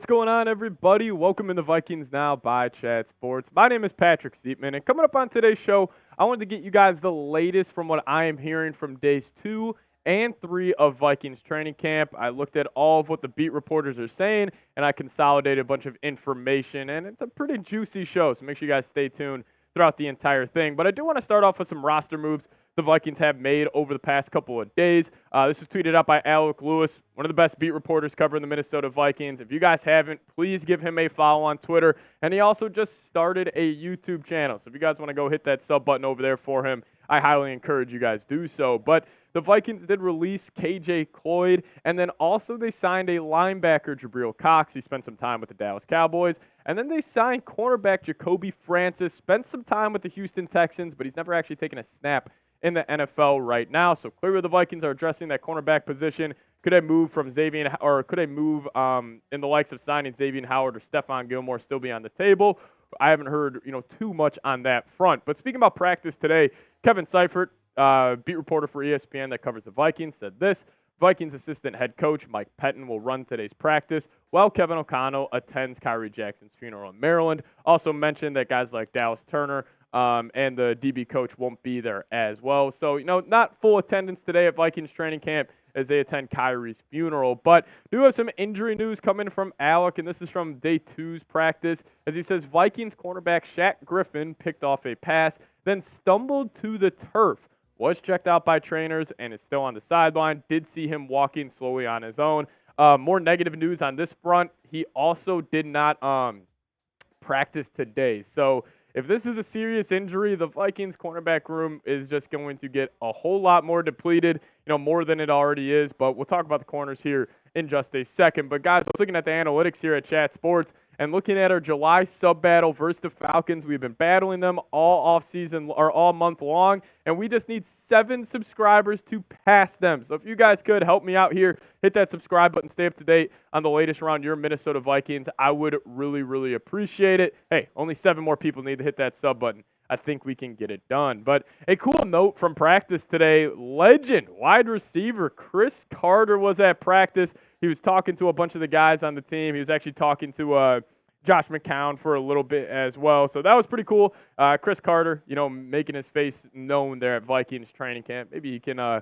What's going on, everybody? Welcome in the Vikings Now by Chat Sports. My name is Patrick Siepman, and coming up on today's show, I wanted to get you guys the latest from what I am hearing from days 2 and 3 of Vikings training camp. I looked at all of what the beat reporters are saying, and I consolidated a bunch of information, and it's a pretty juicy show, so make sure you guys stay tuned throughout the entire thing. But I do want to start off with some roster moves the Vikings have made over the past couple of days. This was tweeted out by Alec, one of the best beat reporters covering the Minnesota Vikings. If you guys haven't, please give him a follow on Twitter. And he also just started a YouTube channel. So if you guys want to go hit that sub button over there for him, I highly encourage you guys do so. But the Vikings did release KJ Cloyd, and then also they signed a linebacker, Jabril Cox. He spent some time with the Dallas Cowboys. And then they signed cornerback Jacoby Francis, spent some time with the Houston Texans, but he's never actually taken a snap in the NFL right now. So clearly the Vikings are addressing that cornerback position. Could I move from Xavier, or could I move in the likes of signing Xavier Howard or Stephon Gilmore still be on the table? I haven't heard too much on that front. But speaking about practice today, Kevin Seifert, beat reporter for ESPN that covers the Vikings, said this: Vikings assistant head coach Mike Pettin will run today's practice while Kevin O'Connell attends Kyrie Jackson's funeral in Maryland. Also mentioned that guys like Dallas Turner and the DB coach won't be there as well. So, not full attendance today at Vikings training camp as they attend Kyrie's funeral. But do have some injury news coming from Alec, and this is from day 2's practice, as he says Vikings cornerback Shaq Griffin picked off a pass, then stumbled to the turf. Was checked out by trainers and is still on the sideline. Did see him walking slowly on his own. More negative news on this front. He also did not practice today. So if this is a serious injury, the Vikings cornerback room is just going to get a whole lot more depleted, more than it already is. But we'll talk about the corners here in just a second. But guys, I was looking at the analytics here at Chat Sports and looking at our July sub battle versus the Falcons. We've been battling them all offseason or all month long, and we just need 7 subscribers to pass them. So if you guys could help me out here, hit that subscribe button, stay up to date on the latest around your Minnesota Vikings, I would really, really appreciate it. Hey, only 7 more people need to hit that sub button. I think we can get it done. But a cool note from practice today, legend wide receiver Cris Carter was at practice. He was talking to a bunch of the guys on the team. He was actually talking to Josh McCown for a little bit as well. So that was pretty cool. Cris Carter, making his face known there at Vikings training camp. Maybe he can,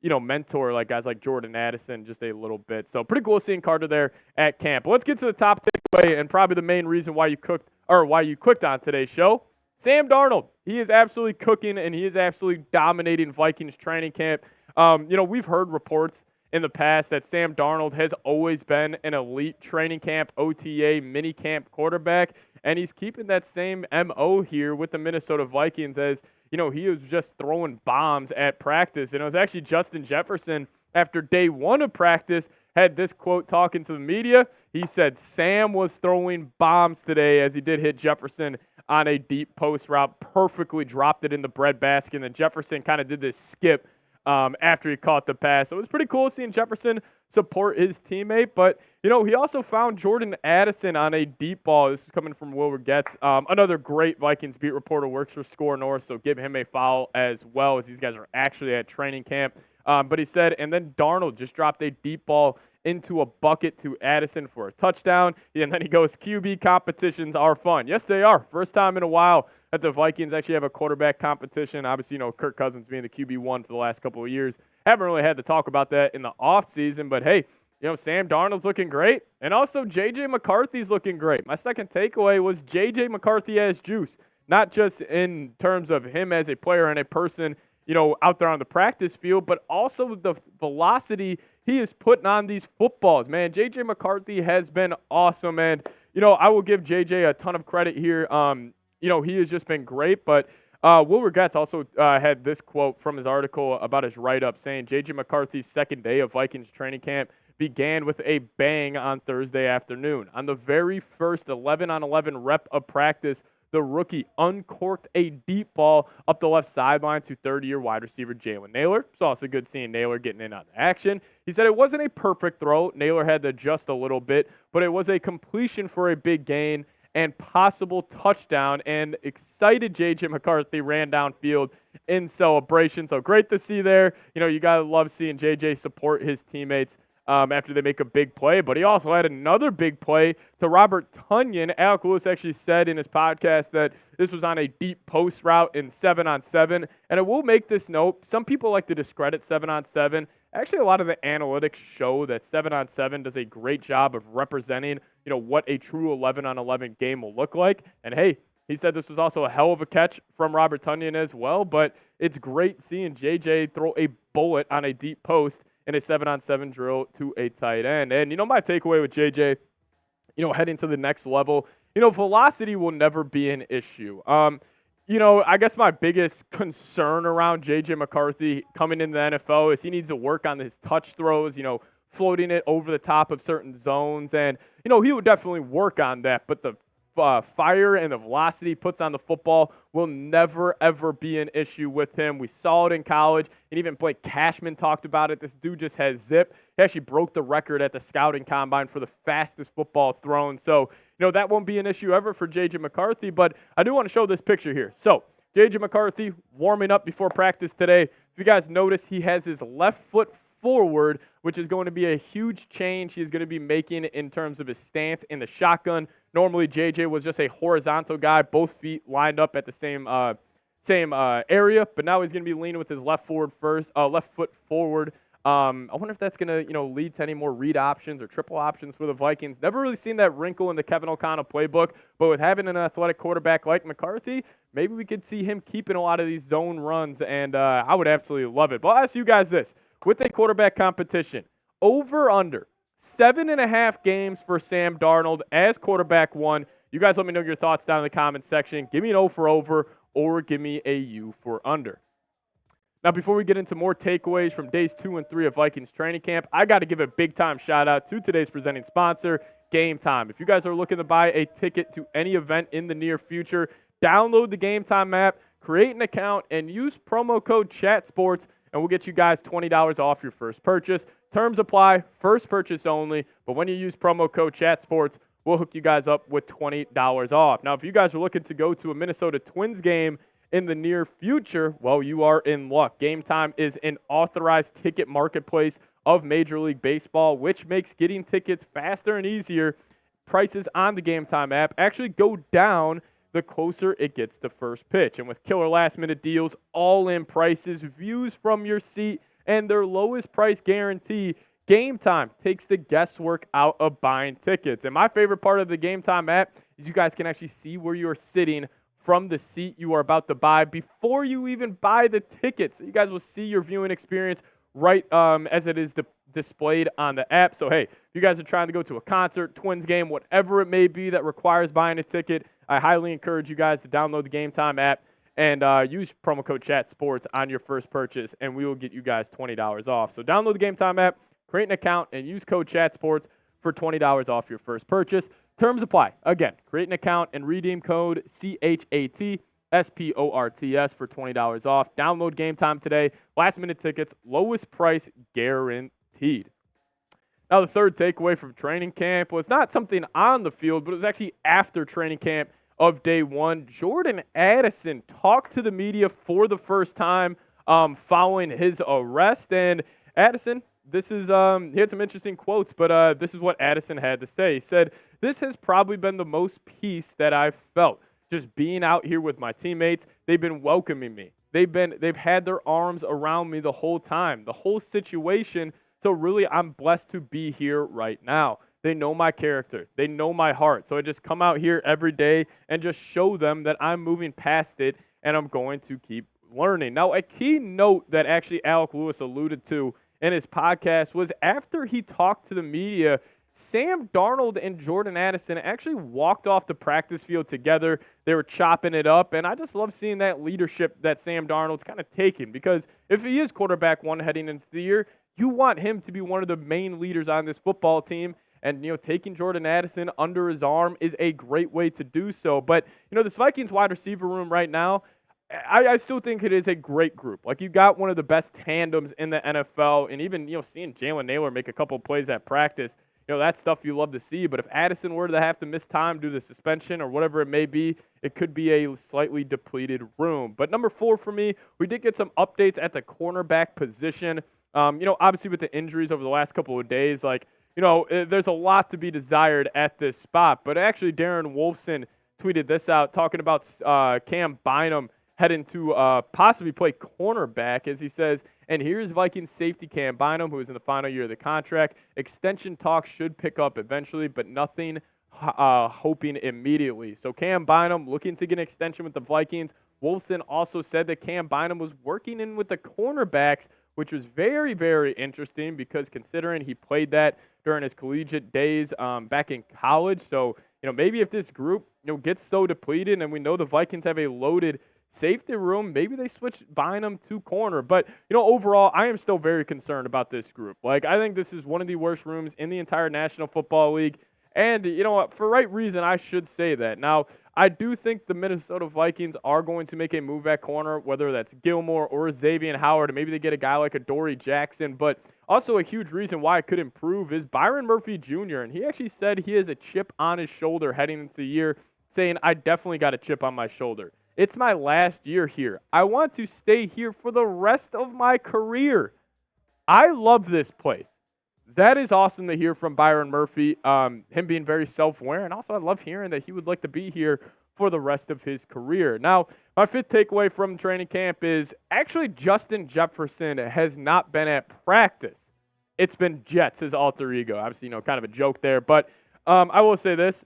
mentor like guys like Jordan Addison just a little bit. So pretty cool seeing Carter there at camp. But let's get to the top takeaway and probably the main reason why you clicked on today's show. Sam Darnold, he is absolutely cooking, and he is absolutely dominating Vikings training camp. We've heard reports in the past that Sam Darnold has always been an elite training camp, OTA, mini camp quarterback, and he's keeping that same MO here with the Minnesota Vikings as, he was just throwing bombs at practice. And it was actually Justin Jefferson, after day 1 of practice, had this quote talking to the media. He said Sam was throwing bombs today as he did hit Jefferson on a deep post route, perfectly dropped it in the breadbasket, and then Jefferson kind of did this skip after he caught the pass. So it was pretty cool seeing Jefferson support his teammate, but, he also found Jordan Addison on a deep ball. This is coming from Will Getz, another great Vikings beat reporter, works for Score North, so give him a follow as well, as these guys are actually at training camp. But he said, and then Darnold just dropped a deep ball into a bucket to Addison for a touchdown. And then he goes, QB competitions are fun. Yes, they are. First time in a while that the Vikings actually have a quarterback competition. Obviously, Kirk Cousins being the QB1 for the last couple of years. Haven't really had to talk about that in the offseason, but hey, Sam Darnold's looking great. And also, J.J. McCarthy's looking great. My second takeaway was J.J. McCarthy has juice, not just in terms of him as a player and a person, out there on the practice field, but also the velocity he is putting on these footballs, man. J.J. McCarthy has been awesome, and, I will give J.J. a ton of credit here. He has just been great, but Will Getz also had this quote from his article about his write-up saying J.J. McCarthy's second day of Vikings training camp began with a bang on Thursday afternoon. On the very first 11-on-11 rep of practice, the rookie uncorked a deep ball up the left sideline to third-year wide receiver Jalen Nailor. It's also good seeing Nailor getting in on the action. He said it wasn't a perfect throw. Nailor had to adjust a little bit, but it was a completion for a big gain and possible touchdown, and excited J.J. McCarthy ran downfield in celebration. So great to see there. You got to love seeing J.J. support his teammates after they make a big play. But he also had another big play to Robert Tonyan. Alec Lewis actually said in his podcast that this was on a deep post route in 7-on-7. And I will make this note. Some people like to discredit 7-on-7. Actually, a lot of the analytics show that 7-on-7 does a great job of representing, what a true 11-on-11 game will look like. And hey, he said this was also a hell of a catch from Robert Tonyan as well, but it's great seeing JJ throw a bullet on a deep post in a 7-on-7 drill to a tight end. And, my takeaway with JJ, heading to the next level, velocity will never be an issue. I guess my biggest concern around J.J. McCarthy coming into the NFL is he needs to work on his touch throws, floating it over the top of certain zones. And, he would definitely work on that. But the fire and the velocity he puts on the football will never, ever be an issue with him. We saw it in college, and even Blake Cashman talked about it. This dude just has zip. He actually broke the record at the scouting combine for the fastest football thrown. So, that won't be an issue ever for J.J. McCarthy, but I do want to show this picture here. So, J.J. McCarthy warming up before practice today. If you guys notice, he has his left foot forward, which is going to be a huge change he's going to be making in terms of his stance in the shotgun. Normally, J.J. was just a horizontal guy, both feet lined up at the same area, but now he's going to be leaning with his left foot forward. I wonder if that's going to, lead to any more read options or triple options for the Vikings. Never really seen that wrinkle in the Kevin O'Connell playbook, but with having an athletic quarterback like McCarthy, maybe we could see him keeping a lot of these zone runs, and I would absolutely love it. But I'll ask you guys this. With a quarterback competition, over/under 7.5 games for Sam Darnold as quarterback one. You guys let me know your thoughts down in the comments section. Give me an O for over or give me a U for under. Now, before we get into more takeaways from days 2 and 3 of Vikings training camp, I got to give a big-time shout-out to today's presenting sponsor, Game Time. If you guys are looking to buy a ticket to any event in the near future, download the Game Time app, create an account, and use promo code CHATSPORTS, and we'll get you guys $20 off your first purchase. Terms apply, first purchase only, but when you use promo code CHATSPORTS, we'll hook you guys up with $20 off. Now, if you guys are looking to go to a Minnesota Twins game in the near future, well, you are in luck. Game Time is an authorized ticket marketplace of Major League Baseball, which makes getting tickets faster and easier. Prices on the Game Time app actually go down the closer it gets to first pitch. And with killer last-minute deals, all-in prices, views from your seat, and their lowest price guarantee, Game Time takes the guesswork out of buying tickets. And my favorite part of the Game Time app is you guys can actually see where you're sitting from the seat you are about to buy before you even buy the ticket. So you guys will see your viewing experience right as it is displayed on the app. So, hey, if you guys are trying to go to a concert, Twins game, whatever it may be that requires buying a ticket, I highly encourage you guys to download the Game Time app and use promo code CHATSPORTS on your first purchase, and we will get you guys $20 off. So download the Game Time app, create an account, and use code CHATSPORTS for $20 off your first purchase. Terms apply. Again, create an account and redeem code CHATSPORTS for $20 off. Download Game Time today. Last-minute tickets, lowest price guaranteed. Now, the third takeaway from training camp was not something on the field, but it was actually after training camp of day one. Jordan Addison talked to the media for the first time following his arrest. And Addison, he had some interesting quotes, but this is what Addison had to say. He said, "This has probably been the most peace that I've felt. Just being out here with my teammates. They've been welcoming me. They've had their arms around me the whole time, the whole situation. So really, I'm blessed to be here right now. They know my character. They know my heart. So I just come out here every day and just show them that I'm moving past it and I'm going to keep learning." Now, a key note that actually Alec Lewis alluded to in his podcast was after he talked to the media, Sam Darnold and Jordan Addison actually walked off the practice field together. They were chopping it up, and I just love seeing that leadership that Sam Darnold's kind of taken, because if he is quarterback one heading into the year, you want him to be one of the main leaders on this football team, and taking Jordan Addison under his arm is a great way to do so. But this Vikings wide receiver room right now, I still think it is a great group. Like, you got one of the best tandems in the NFL, and even seeing Jalen Nailor make a couple plays at practice, that's stuff you love to see. But if Addison were to have to miss time due to suspension or whatever it may be, it could be a slightly depleted room. But number 4 for me, we did get some updates at the cornerback position. Obviously with the injuries over the last couple of days, there's a lot to be desired at this spot. But actually, Darren Wolfson tweeted this out, talking about Cam Bynum heading to possibly play cornerback, as he says, and here's Vikings safety Cam Bynum, who is in the final year of the contract. Extension talks should pick up eventually, but nothing hoping immediately. So Cam Bynum looking to get an extension with the Vikings. Wolfson also said that Cam Bynum was working in with the cornerbacks, which was very, very interesting because considering he played that during his collegiate days back in college. So, maybe if this group, gets so depleted and we know the Vikings have a loaded safety room, maybe they switch Bynum to corner. But, overall, I am still very concerned about this group. I think this is one of the worst rooms in the entire National Football League. And, for right reason, I should say that. Now, I do think the Minnesota Vikings are going to make a move at corner, whether that's Gilmore or Xavier Howard, and maybe they get a guy like a Dory Jackson. But also a huge reason why it could improve is Byron Murphy Jr., and he actually said he has a chip on his shoulder heading into the year, saying, I definitely got a chip on my shoulder. It's my last year here. I want to stay here for the rest of my career. I love this place. That is awesome to hear from Byron Murphy, him being very self-aware. And also I love hearing that he would like to be here for the rest of his career. Now, my fifth takeaway from training camp is actually Justin Jefferson has not been at practice. It's been Jets, his alter ego. Obviously, kind of a joke there. But I will say this.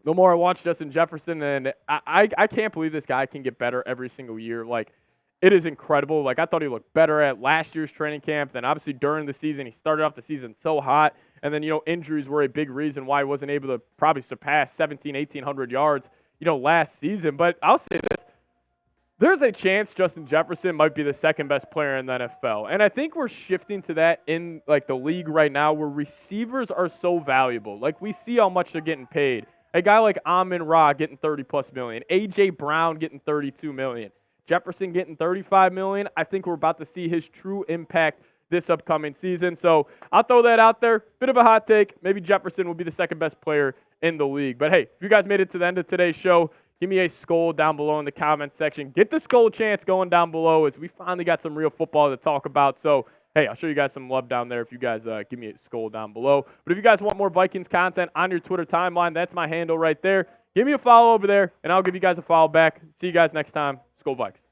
The more I watch Justin Jefferson, and I can't believe this guy can get better every single year. It is incredible. I thought he looked better at last year's training camp. Then obviously during the season, he started off the season so hot. And then, injuries were a big reason why he wasn't able to probably surpass 1,800 yards, last season. But I'll say this. There's a chance Justin Jefferson might be the second best player in the NFL. And I think we're shifting to that in the league right now where receivers are so valuable. We see how much they're getting paid. A guy like Amon-Ra getting $30+ million. A.J. Brown getting $32 million. Jefferson getting $35 million. I think we're about to see his true impact this upcoming season. So I'll throw that out there. Bit of a hot take. Maybe Jefferson will be the second best player in the league. But hey, if you guys made it to the end of today's show, give me a skull down below in the comment section. Get the skull chance going down below as we finally got some real football to talk about. So hey, I'll show you guys some love down there if you guys give me a skull down below. But if you guys want more Vikings content on your Twitter timeline, that's my handle right there. Give me a follow over there, and I'll give you guys a follow back. See you guys next time. Skol Vikes.